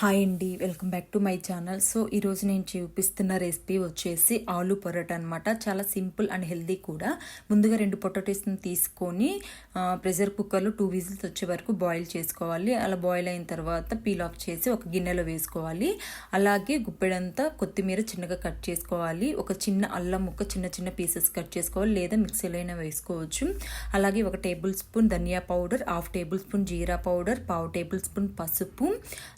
Hi అండి, welcome back to my channel. So ఈరోజు నేను చూపిస్తున్న రెసిపీ వచ్చేసి ఆలు పొరాటా అనమాట. చాలా సింపుల్ అండ్ హెల్దీ కూడా. ముందుగా 2 పొటాటోస్ని తీసుకొని ప్రెషర్ కుక్కర్లో 2 విజిల్స్ వచ్చే వరకు బాయిల్ చేసుకోవాలి. అలా బాయిల్ అయిన తర్వాత పీల్ ఆఫ్ చేసి ఒక గిన్నెలో వేసుకోవాలి. అలాగే గుప్పెడంతా కొత్తిమీర చిన్నగా కట్ చేసుకోవాలి. ఒక చిన్న అల్లం ముక్క చిన్న చిన్న పీసెస్ కట్ చేసుకోవాలి, లేదా మిక్సీలో అయినా వేసుకోవచ్చు. అలాగే 1 టేబుల్ స్పూన్ ధనియా పౌడర్, 1/2 టేబుల్ స్పూన్ జీరా పౌడర్, 1/2 టేబుల్ స్పూన్ పసుపు,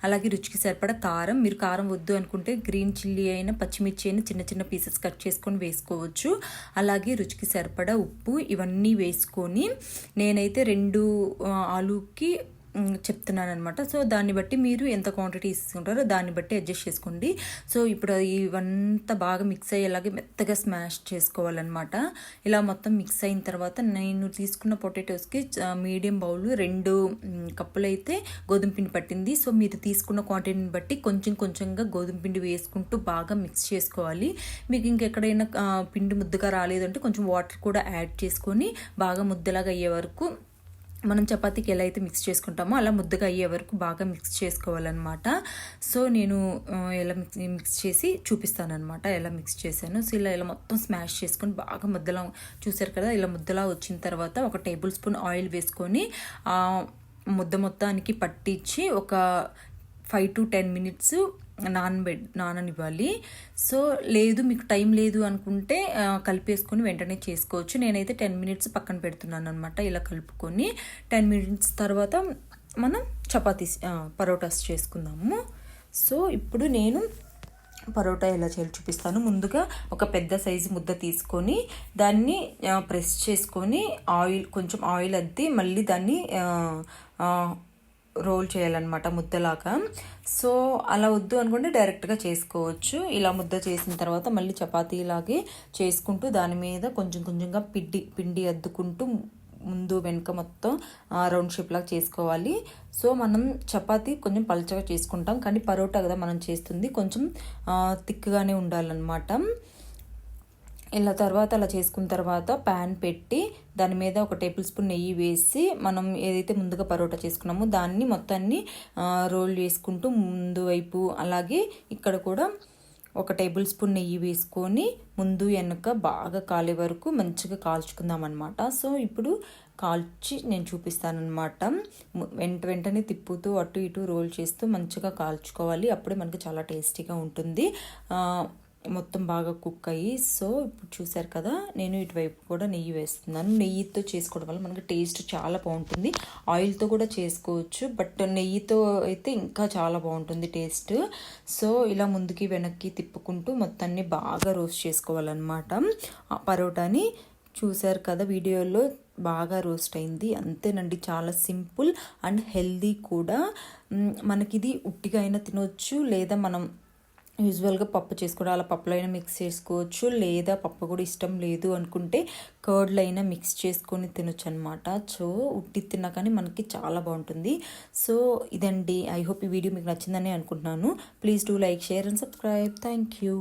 అలాగే రుచికి సరిపడా కారం. మీరు కారం వద్దు అనుకుంటే గ్రీన్ చిల్లీ అయినా పచ్చిమిర్చి అయినా చిన్న చిన్న పీసెస్ కట్ చేసుకొని వేసుకోవచ్చు. అలాగే రుచికి సరిపడా ఉప్పు, ఇవన్నీ వేసుకొని నేనైతే 2 ఆలుకి చెప్తున్నాను అనమాట. సో దాన్ని బట్టి మీరు ఎంత క్వాంటిటీ తీసుకుంటారో దాన్ని బట్టి అడ్జస్ట్ చేసుకోండి. సో ఇప్పుడు ఇవంతా బాగా మిక్స్ అయ్యేలాగే మెత్తగా స్మాష్ చేసుకోవాలన్నమాట. ఇలా మొత్తం మిక్స్ అయిన తర్వాత నేను తీసుకున్న పొటాటోస్కి మీడియం బౌల్ 2 కప్పులు అయితే గోధుమ పిండి పట్టింది. సో మీరు తీసుకున్న క్వాంటిటీని బట్టి కొంచెం కొంచెంగా గోధుమ పిండి వేసుకుంటూ బాగా మిక్స్ చేసుకోవాలి. మీకు ఇంకెక్కడైనా పిండి ముద్దగా రాలేదంటే కొంచెం వాటర్ కూడా యాడ్ చేసుకొని బాగా ముద్దలాగా అయ్యే వరకు, మనం చపాతీకి ఎలా అయితే మిక్స్ చేసుకుంటామో అలా ముద్దగా అయ్యే వరకు బాగా మిక్స్ చేసుకోవాలన్నమాట. సో నేను ఎలా మిక్స్ చేసి చూపిస్తాను అనమాట, ఎలా మిక్స్ చేశాను. సో ఇలా మొత్తం స్మాష్ చేసుకొని బాగా ముద్దలా చూసారు కదా. ఇలా ముద్దలా వచ్చిన తర్వాత 1 టేబుల్ స్పూన్ ఆయిల్ వేసుకొని ముద్ద మొత్తానికి పట్టించి ఒక 5 to 10 minutes నాననివ్వాలి. సో లేదు మీకు టైం లేదు అనుకుంటే కలిపేసుకొని వెంటనే చేసుకోవచ్చు. నేనైతే 10 minutes పక్కన పెడుతున్నాను అనమాట. ఇలా కలుపుకొని 10 minutes తర్వాత మనం పరోటాస్ చేసుకుందాము. సో ఇప్పుడు నేను పరోటా ఎలా చేయాలో చూపిస్తాను. ముందుగా ఒక పెద్ద సైజు ముద్ద తీసుకొని దాన్ని ప్రెస్ చేసుకొని కొంచెం ఆయిల్ అద్ది మళ్ళీ దాన్ని రోల్ చేయాలన్నమాట ముద్దలాగా. సో అలా వద్దు అనుకుంటే డైరెక్ట్గా చేసుకోవచ్చు. ఇలా ముద్ద చేసిన తర్వాత మళ్ళీ చపాతీలాగే చేసుకుంటూ దాని మీద కొంచెం కొంచెంగా పిండి అద్దుకుంటూ ముందు వెనుక మొత్తం రౌండ్ షేప్ లాగా చేసుకోవాలి. సో మనం చపాతీ కొంచెం పల్చగా చేసుకుంటాం, కానీ పరోటా కదా మనం చేస్తుంది, కొంచెం థిక్గానే ఉండాలన్నమాట. ఇలా తర్వాత అలా చేసుకున్న తర్వాత ప్యాన్ పెట్టి దాని మీద 1 టేబుల్ స్పూన్ నెయ్యి వేసి మనం ఏదైతే ముందుగా పరోటా చేసుకున్నామో దాన్ని మొత్తాన్ని రోల్ చేసుకుంటూ ముందు వైపు, అలాగే ఇక్కడ కూడా 1 టేబుల్ స్పూన్ నెయ్యి వేసుకొని ముందు వెనక బాగా కాలే వరకు మంచిగా కాల్చుకుందాం అనమాట. సో ఇప్పుడు కాల్చి నేను చూపిస్తానమాట. వెంటనే తిప్పుతూ అటు ఇటు రోల్ చేస్తూ మంచిగా కాల్చుకోవాలి. అప్పుడే మనకి చాలా టేస్టీగా ఉంటుంది, మొత్తం బాగా కుక్ అయ్యి. సో ఇప్పుడు చూసారు కదా, నేను ఇటువైపు కూడా నెయ్యి వేస్తున్నాను. నెయ్యితో చేసుకోవడం వల్ల మనకి టేస్ట్ చాలా బాగుంటుంది. ఆయిల్తో కూడా చేసుకోవచ్చు, బట్ నెయ్యితో అయితే ఇంకా చాలా బాగుంటుంది టేస్ట్. సో ఇలా ముందుకి వెనక్కి తిప్పుకుంటూ మొత్తాన్ని బాగా రోస్ట్ చేసుకోవాలన్నమాట. పరోటాని చూసారు కదా వీడియోలో, బాగా రోస్ట్ అయింది. అంతేనండి, చాలా సింపుల్ అండ్ హెల్దీ కూడా. మనకిది ఉట్టిగా అయినా తినవచ్చు, లేదా మనం యూజువల్గా పప్పు చేసుకోవడం అలా పప్పులో అయినా మిక్స్ చేసుకోవచ్చు, లేదా పప్పు కూడా ఇష్టం లేదు అనుకుంటే కర్డ్లో అయినా మిక్స్ చేసుకొని తినొచ్చు అనమాట. సో ఉట్టి తిన్నా కానీ మనకి చాలా బాగుంటుంది. సో ఇదండి, ఐ హోప్ ఈ వీడియో మీకు నచ్చిందని అనుకుంటున్నాను. Please do like, share and subscribe. Thank you.